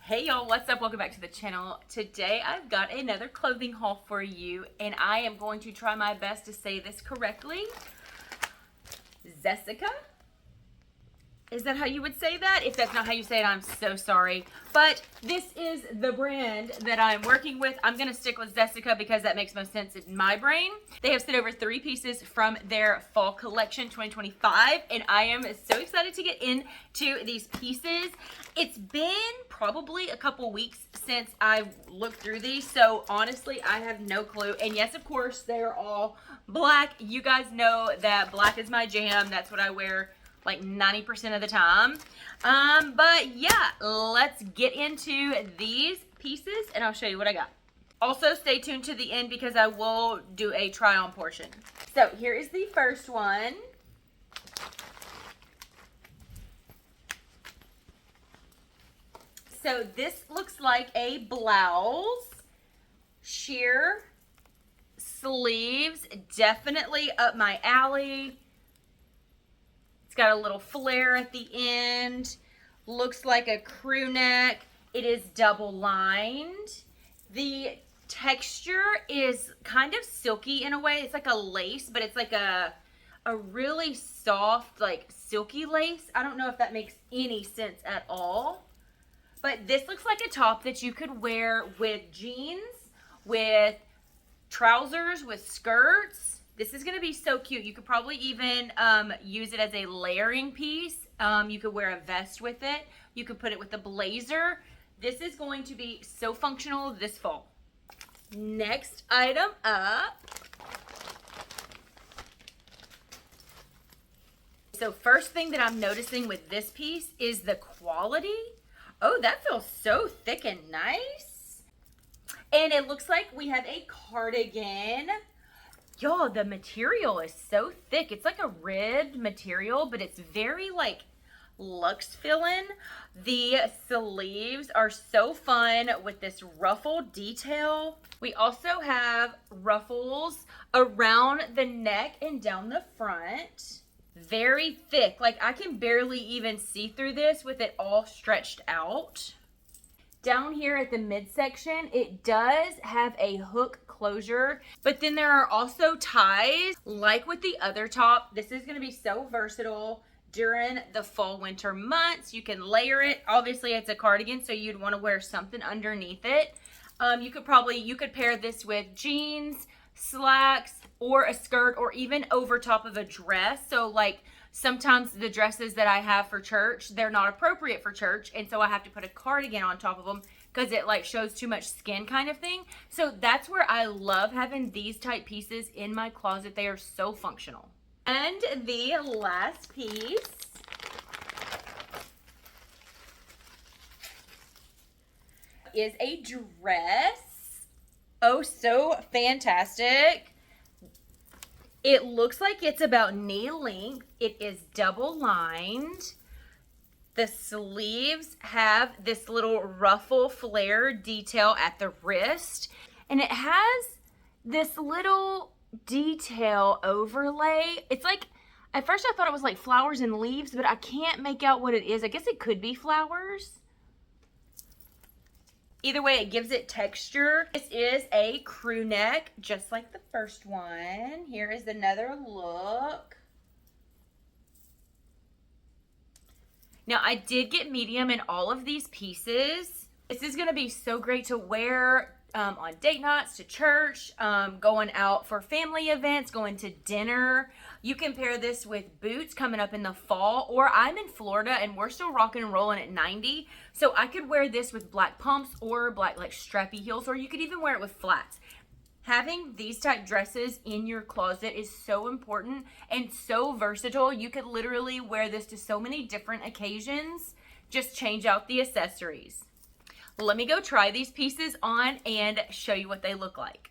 Hey y'all, what's up? Welcome back to the channel. Today I've got another clothing haul for you and I am going to try my best to say this correctly. Zesica? Is that how you would say that? If that's not how you say it, I'm so sorry. But this is the brand that I'm working with. I'm going to stick with Zesica because that makes most sense in my brain. They have sent over 3 pieces from their fall collection 2025. And I am so excited to get into these pieces. It's been probably a couple weeks since I looked through these. So honestly, I have no clue. And yes, of course, they're all black. You guys know that black is my jam. That's what I wear like 90% of the time. But yeah, let's get into these pieces and I'll show you what I got. Also, stay tuned to the end because I will do a try on portion. So here is the first one. So this looks like a blouse, sheer sleeves, definitely up my alley. It's got a little flare at the end. Looks like a crew neck. It is double lined. The texture is kind of silky in a way. It's like a lace, but it's like a really soft, like silky lace. I don't know if that makes any sense at all. But this looks like a top that you could wear with jeans, with trousers, with skirts. This is going to be so cute. You could probably even use it as a layering piece. You could wear a vest with it. You could put it with a blazer. This is going to be so functional this fall. Next item up. So first thing that I'm noticing with this piece is the quality. Oh, that feels so thick and nice. And it looks like we have a cardigan. Y'all, the material is so thick. It's like a red material, but it's very like luxe filling. The sleeves are so fun with this ruffle detail. We also have ruffles around the neck and down the front. Very thick. Like I can barely even see through this with it all stretched out. Down here at the midsection, it does have a hook closure, but then there are also ties. Like with the other top, this is going to be so versatile during the fall winter months. You can layer it. Obviously it's a cardigan, so you'd want to wear something underneath it. You could pair this with jeans, slacks, or a skirt, or even over top of a dress. So like sometimes the dresses that I have for church, they're not appropriate for church, and so I have to put a cardigan on top of them because it like shows too much skin kind of thing. So that's where I love having these type pieces in my closet. They are so functional. And the last piece is a dress. Oh, so fantastic. It looks like it's about knee length. It is double lined. The sleeves have this little ruffle flare detail at the wrist. And it has this little detail overlay. It's like, at first I thought it was like flowers and leaves, but I can't make out what it is. I guess it could be flowers. Either way, it gives it texture. This is a crew neck, just like the first one. Here is another look. Now, I did get medium in all of these pieces. This is going to be so great to wear on date nights, to church, going out for family events, going to dinner. You can pair this with boots coming up in the fall, or I'm in Florida and we're still rocking and rolling at 90. So I could wear this with black pumps or black like strappy heels, or you could even wear it with flats. Having these type dresses in your closet is so important and so versatile. You could literally wear this to so many different occasions. Just change out the accessories. Let me go try these pieces on and show you what they look like.